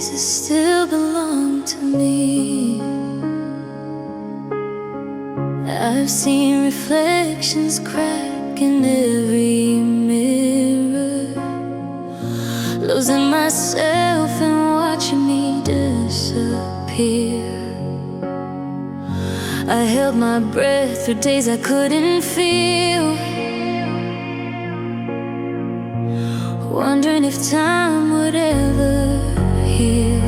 pieces still belong to me. I've seen reflections crack in every mirror, losing myself and watching me disappear. I held my breath through days I couldn't feel, wondering if time would ever heal.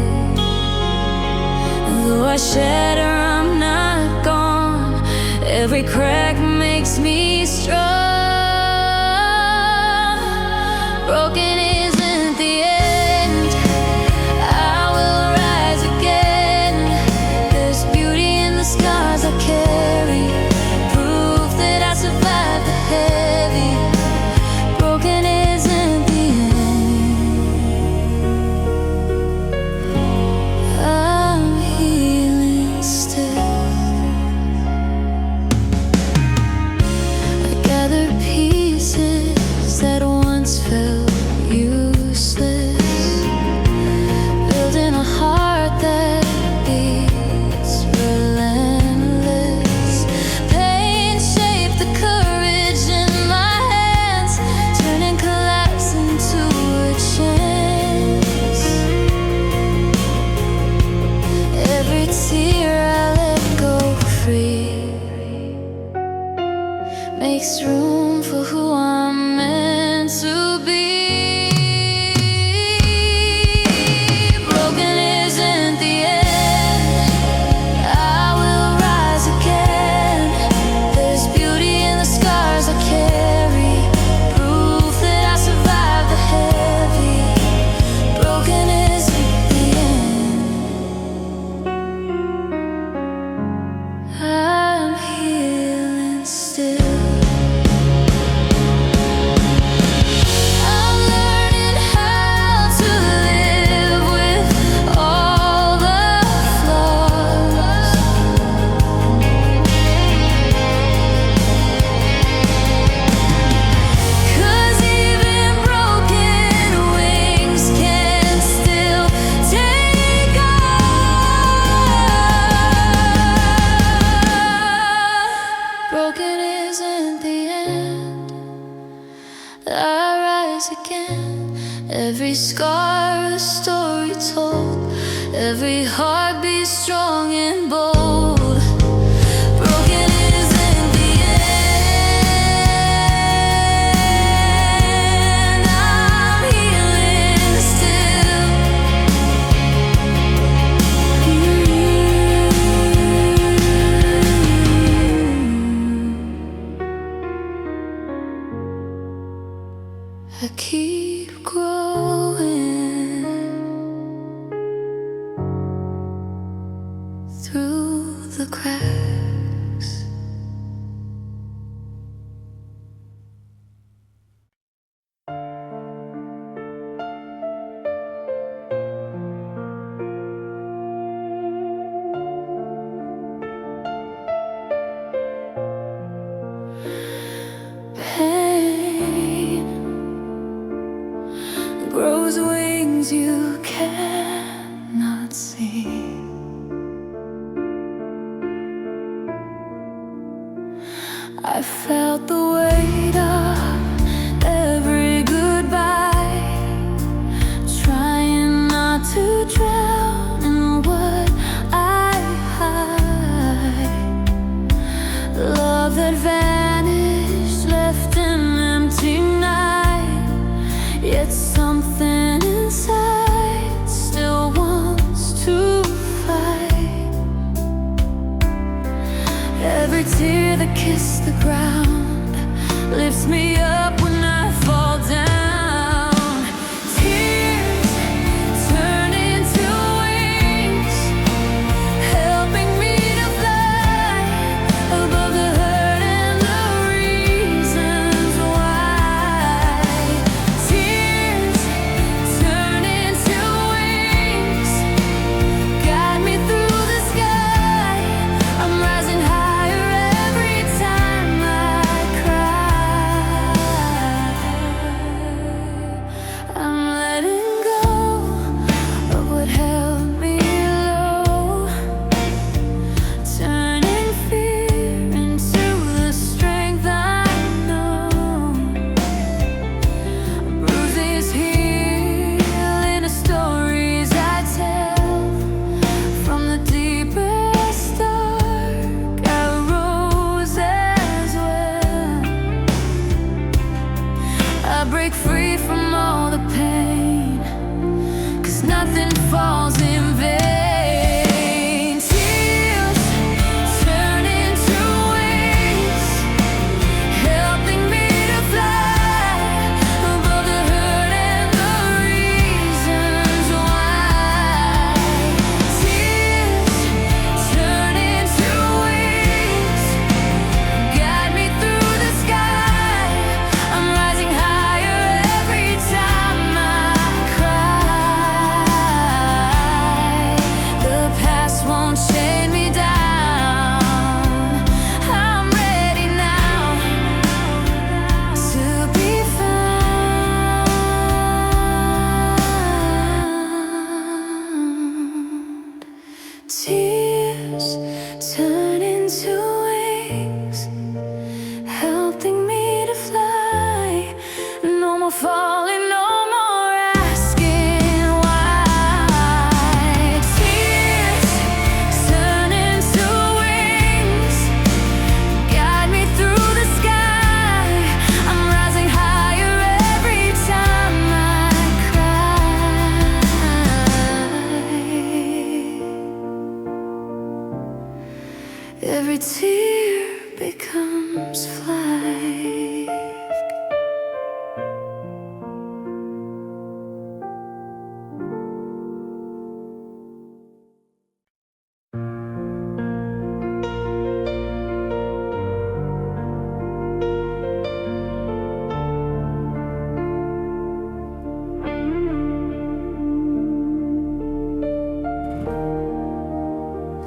Though I shatter, I'm not gone. Every crack makes me strong. Broken isn't the end. I will rise again. There's beauty in the scars I carry, proof that I survived the heavy. Broken isn't the end. I'm healing still. I gather pieces that once felt useless, building a heart that beats relentless. Pain shaped the courage in my hands, turning collapse into a chance. Every tear I let go free makes room for who I'm meant to be. Broken isn't the end. I will rise again. There's beauty in the scars I carry, proof that I survived the heavy. Broken isn't the end. I'm healing still. I'm learning how to live with all the flaws. 'Cause even broken wings can still take off. Broken isn't the end. I rise again. Every scar a story told, every heartbeat strong and bold. Broken isn't the end. I'm healing still. I keep growing through the cracks. Pain grows wings you cannot see. I felt the weight of every goodbye, trying not to drown in what I hide. Love that vanished, left an empty night, yet something inside still wants to fight. Every tear that kissed the ground lifts me nothing falls in vain. Tears turn into wings, helping me to fly above the hurt and the reasons why. Tears turn into wings, guide me through the sky. I'm rising higher every time I cry. The past won't chain me down. I'm ready now to be found. Tears turn into wings, helping me to fly. No more falling, no more asking why. Tears turn into wings, guide me through the sky. I'm rising higher every time I cry. Every tear becomes flight.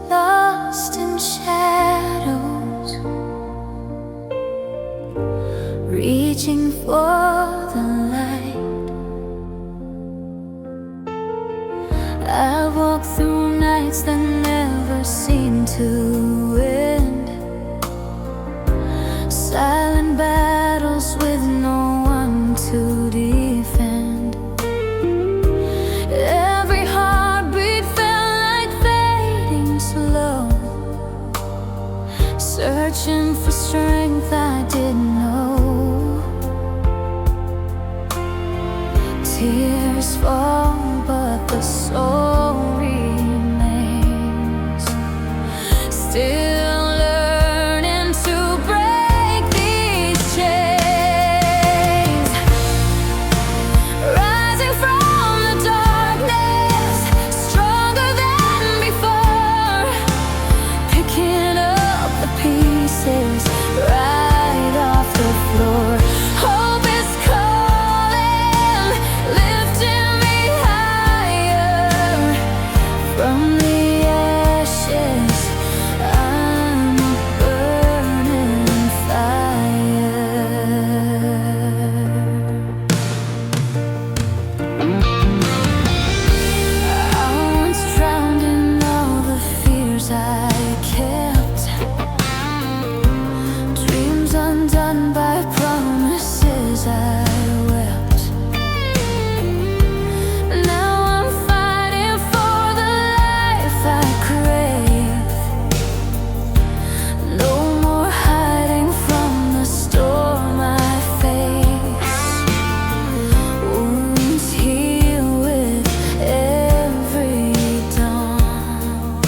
Lost in shadows, reaching for the light. I walk through nights that never seem to end, silent battles with no one to defend. Every heartbeat felt like fading slow, searching for strength I didn't know. Tears fall, but the soul remains, still learning to break these chains. Rising from the darkness, stronger than before, picking up the pieces right off the floor. Hope is calling, lifting me higher from the ashes. I'm a burning fire. I once drowned in all the fears I kept, dreams undone by promises I wept. Now I'm fighting for the life I crave. No more hiding from the storm I face. Wounds heal with every dawn.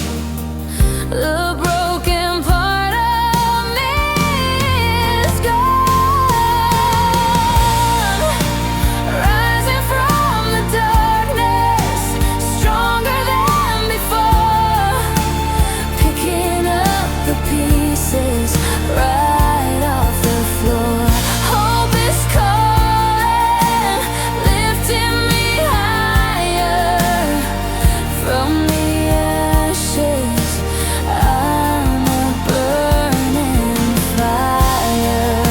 The broken part of me is gone. Rising from the darkness, stronger than before, picking up the pieces right off the floor. Hope is calling, lifting me higher from the ashes. I'm a burning fire.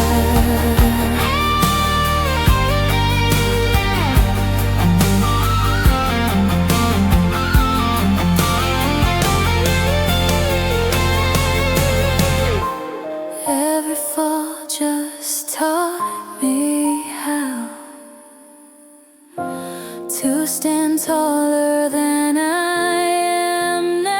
Every fall just taught me how to stand taller than I am now.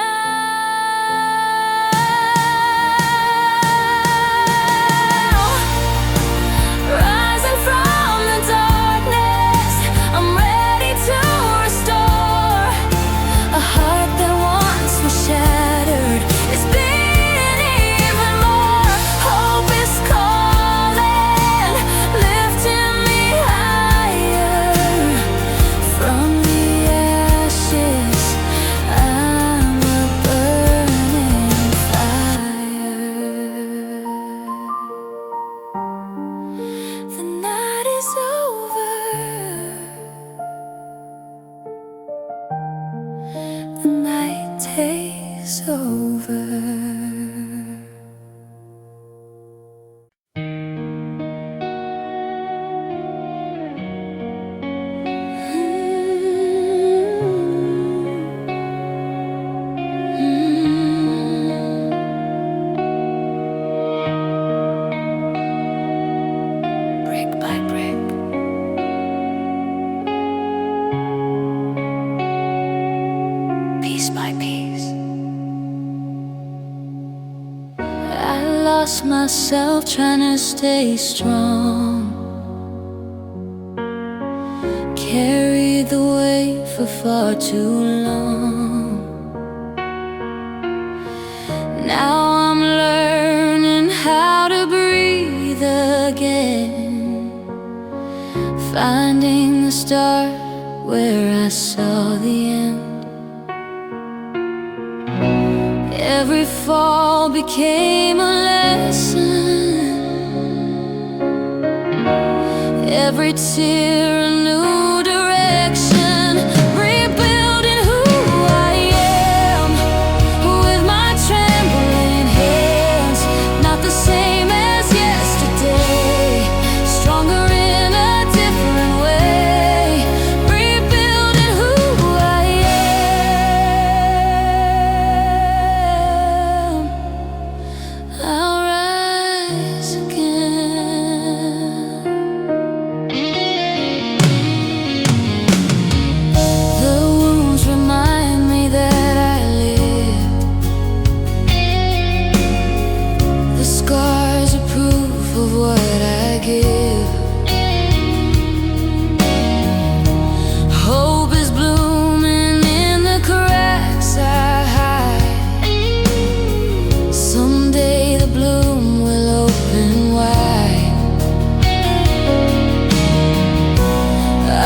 Rising from the darkness, I'm ready to restore day's over. Lost myself trying to stay strong, carried the weight for far too long. Now I'm learning how to breathe again, finding the start where I saw the end. Every fall became a lesson, every tear a new direction, rebuilding who I am with my trembling hands. Not the same as yesterday, stronger in a different way, rebuilding who I am. I'll rise again. The wounds remind me that I live. The scars are proof of what I give. Hope is blooming in the cracks I hide. Someday the bloom will open wide.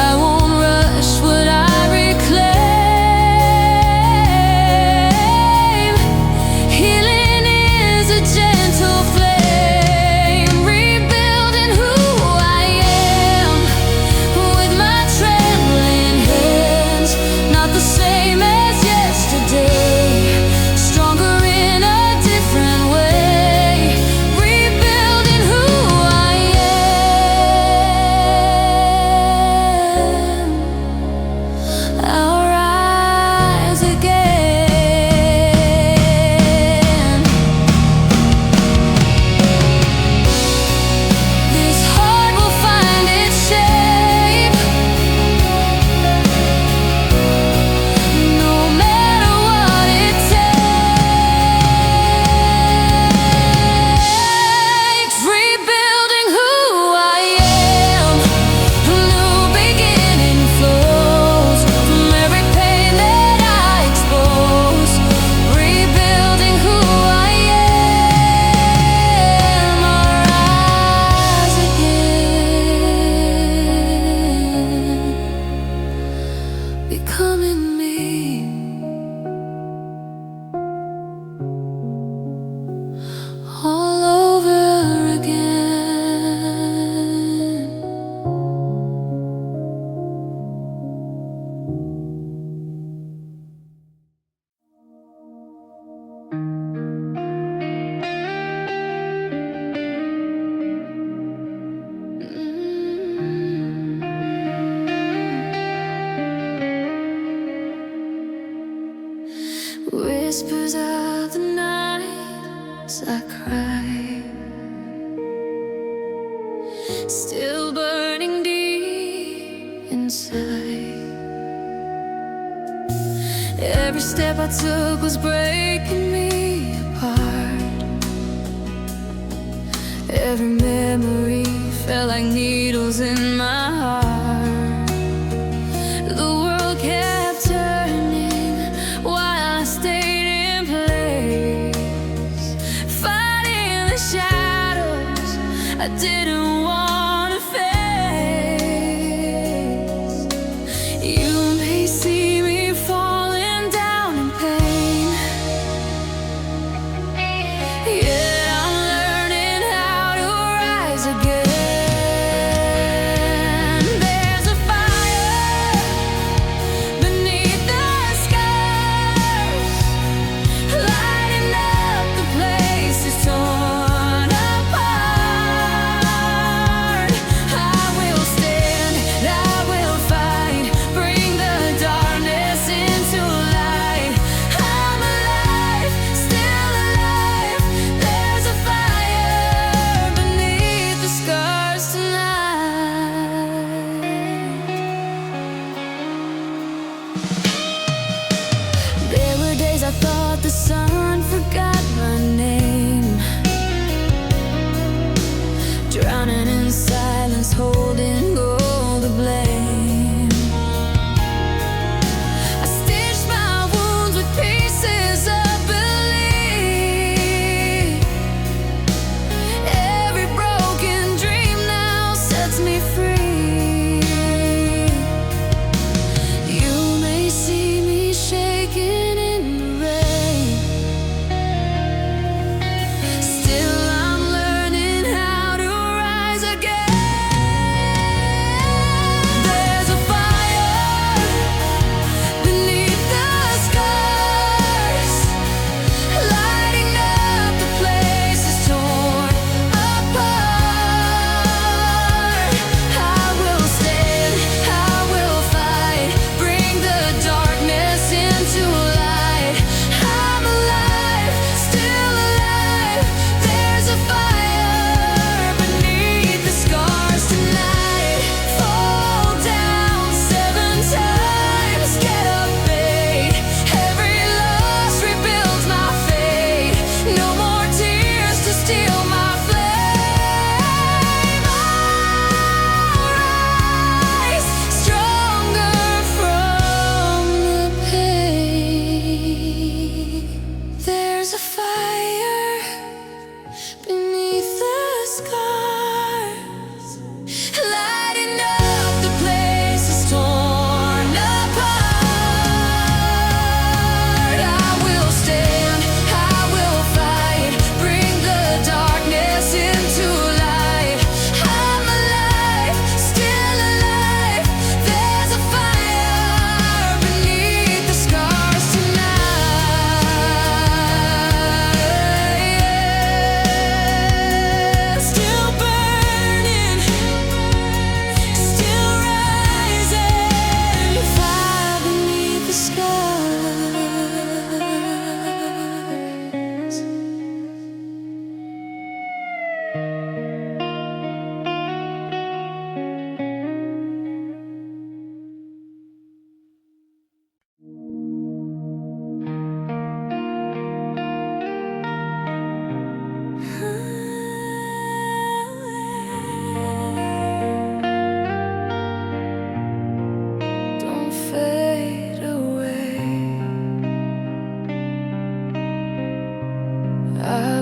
I won't rush what I reclaim. Healing is a gentle flame, rebuilding who I am with my trembling hands. Not the same as yesterday, stronger in a different way, rebuilding who I am. I'll rise again. This heart will find its shape, no matter what it takes, rebuilding who I am. New beginning flows from every pain that I expose, rebuilding who I am. I'll rise again, becoming me, all over again. Whispers of the night as I cry, still burning deep inside. Every step I took was breaking me apart. Every memory felt like needles in my heart. The world kept turning while I stayed in place, fighting the shadows I didn't want to face. You may see me falling down in pain, yet I'm learning how to rise again. There's a fire beneath the scars,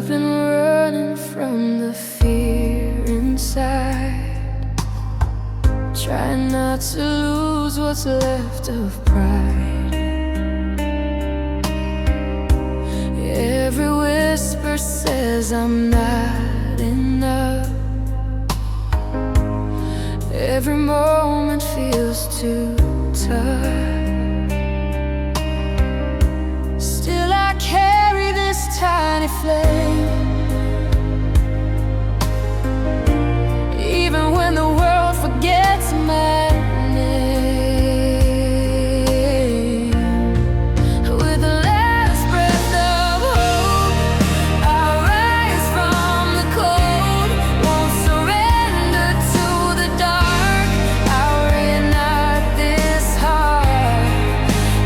I've been running from the fear inside, trying not to lose what's left of pride. Every whisper says I'm not enough. Every moment feels too tough. Still I carry this tiny flame, even when the world forgets my name. With the last breath of hope, I'll rise from the cold. Won't surrender to the dark. I'll reignite this heart.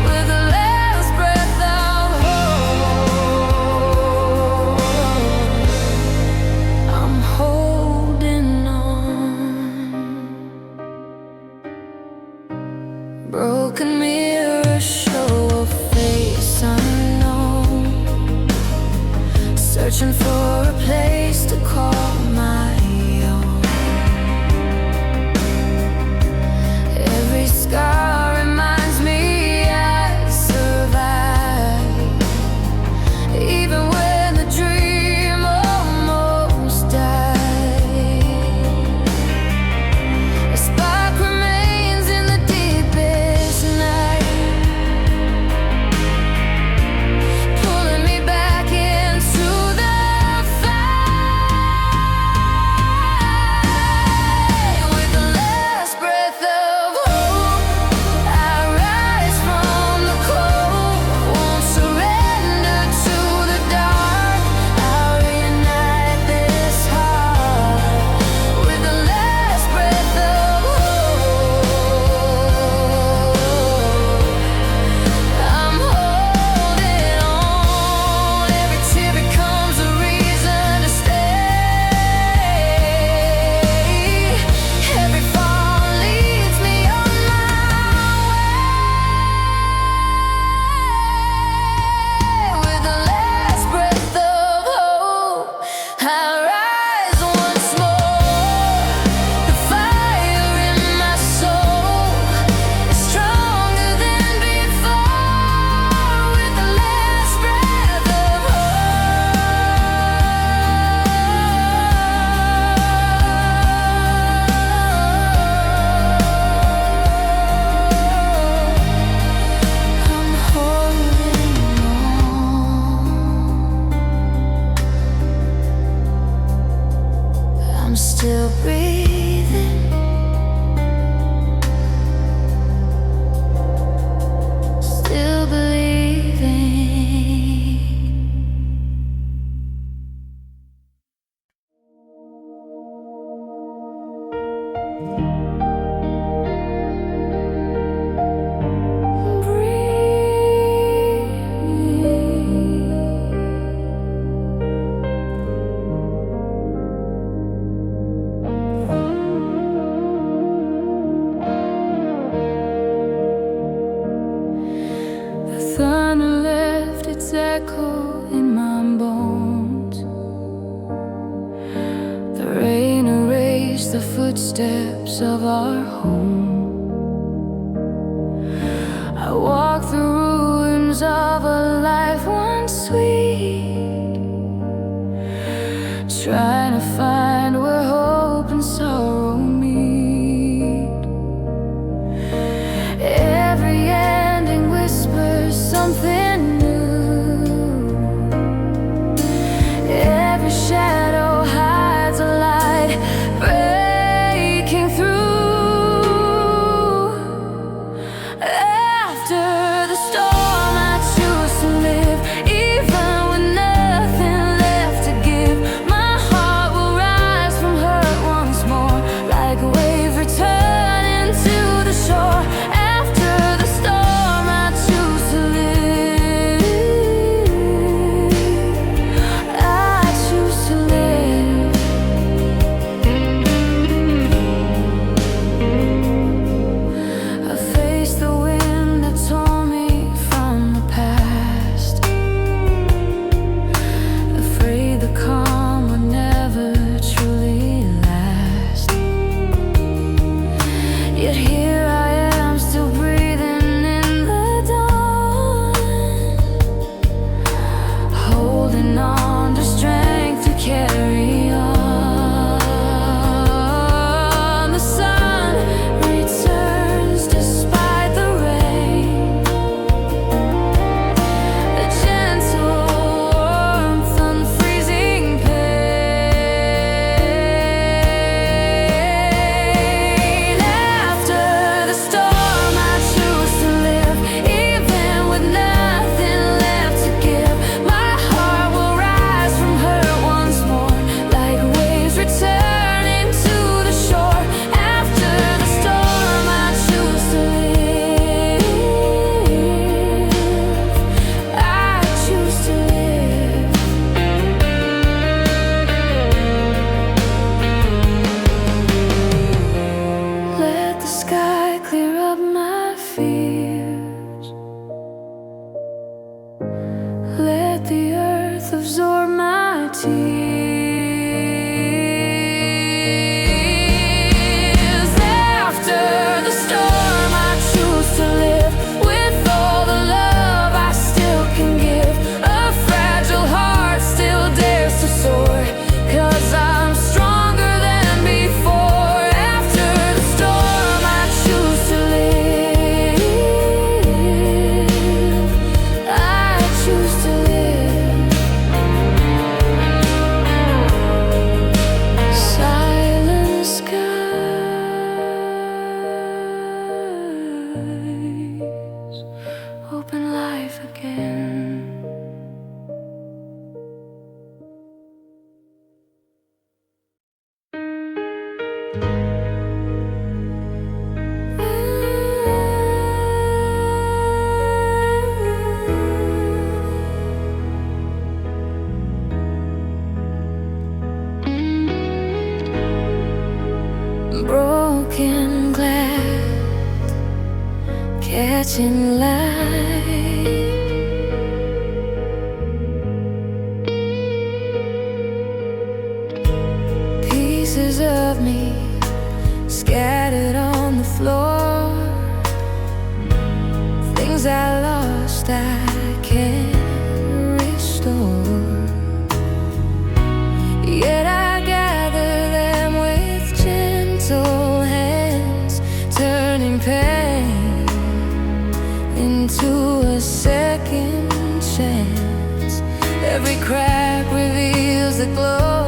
With the last breath of hope, I'm holding on. Broken mirror show a face unknown, searching for a place to call my own. Every scar reminds me I survived, even when the dream almost died. A spark remains in the deepest night, pulling me back into the fight. With the last breath of hope, I rise from the cold. Won't surrender to the dark. I'll reignite this heart. With the last breath of hope, I'm holding on. Every tear becomes a reason to stay. Every fall leads me on my way. With the last breath of hope, I rise once more. The fire in my soul is stronger than before. With the last breath of hope, I'm holding on. I'm still breathing, still believing. The thunder left its echo in my bones. The rain erased the footsteps of our home. I walk the ruins of a life once sweet, trying to find where hope and sorrow meet. Every ending whispers something new. Every shadow hides a light breaking through. After the storm, I choose to live, even with nothing left to give. My heart earth absorb my tears. After the storm, I choose to live with all the love I still can give. A fragile heart still dares to soar, 'cause I'm stronger than before. After the storm, I choose to live. I choose to live. Silent skies, open life again. Broken glass, catching light. Pieces of me scattered on the floor. Things I lost I can't restore. Yet I gather them with gentle hands, turning pain into a second chance. Every crack reveals the glow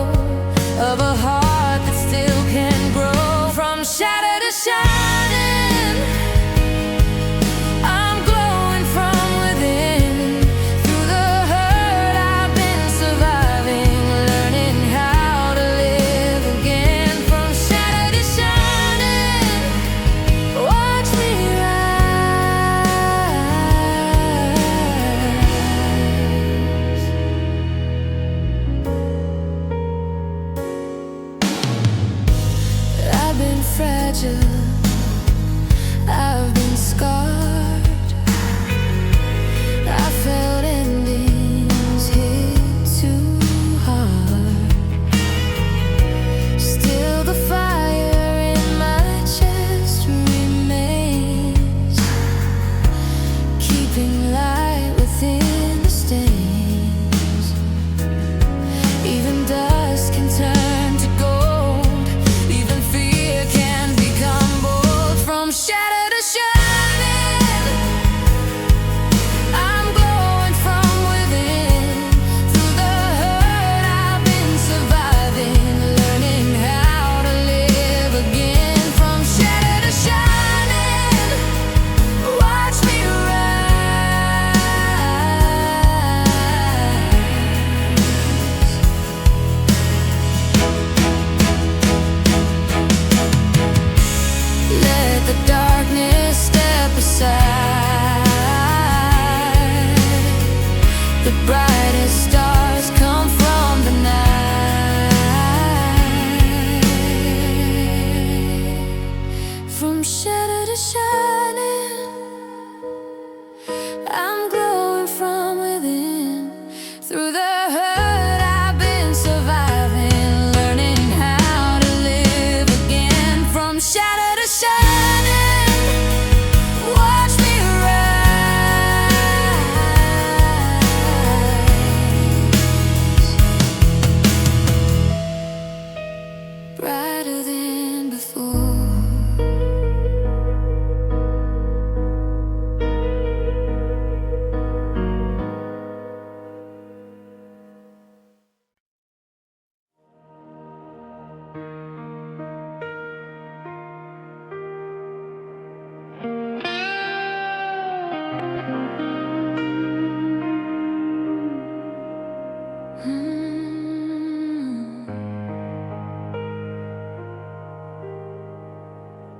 of a heart that still can grow. From shatter to shining, I'm glowing from within. Through the hurt I've been surviving, learning how to live again. From shatter to shining, watch me rise. I've been fragile, I've been scarred. I felt endings hit too hard. Still the fire in my chest remains, keeping light within the stains. Even dust can turn to gold, even fear can become bold. From shatter to shining, I'm glowing from within. Through the hurt I've been surviving, learning how to live again. From shatter to shining, watch me rise. Let the darkness step aside. The brightest stars come from the night. From shatter to shining, I'm glowing from within. Through the hurt I've been surviving, learning how to live again. From shatter to shining, watch me rise. Brighter than before.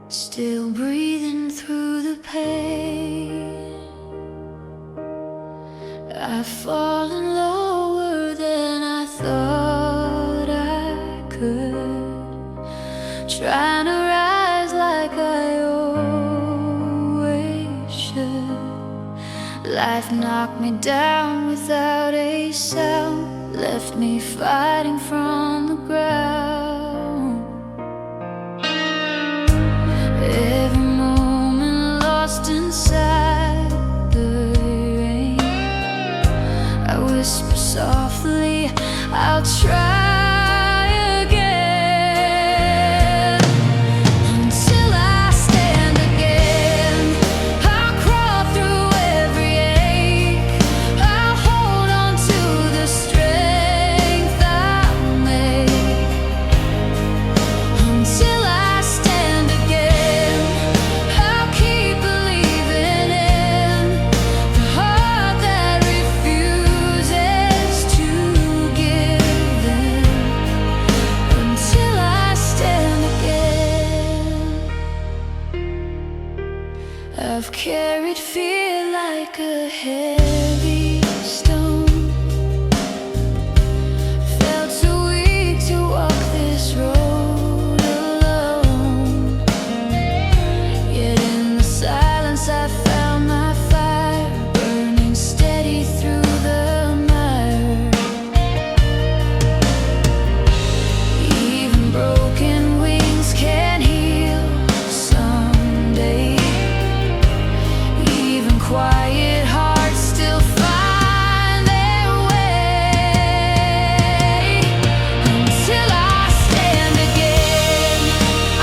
Still breathing through the pain, I've fallen lower than I thought I could. Trying to rise like I always should. Life knocked me down without a sound, left me fighting from the ground. Every moment lost inside the rain. I whisper softly, I'll try I've carried fear like a heavy stone. Felt too weak to walk this road alone. Yet in the silence I found my fire, burning steady through the mire. Even broken wings can heal someday. Quiet hearts still find their way. Until I stand again,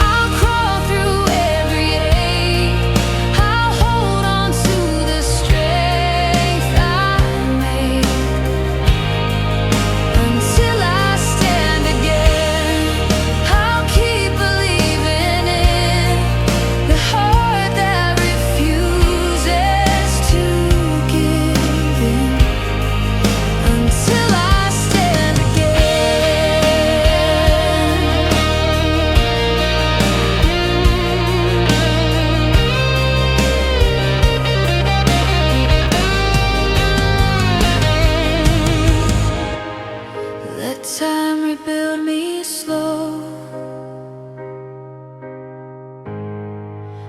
I'll crawl through every ache. I'll hold on to the strength I make. Until I stand again, I'll keep believing in the heart that refuses time rebuild me slow.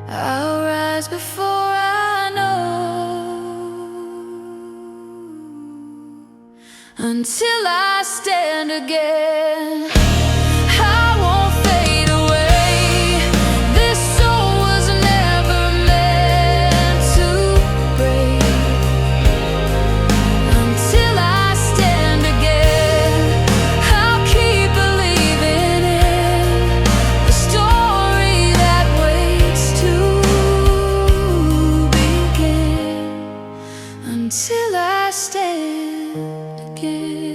I'll rise before I know. Until I stand again, I won't fade away. This soul was never meant to break. Until I stand again, I'll keep believing in the story that waits to begin. Until I stand again.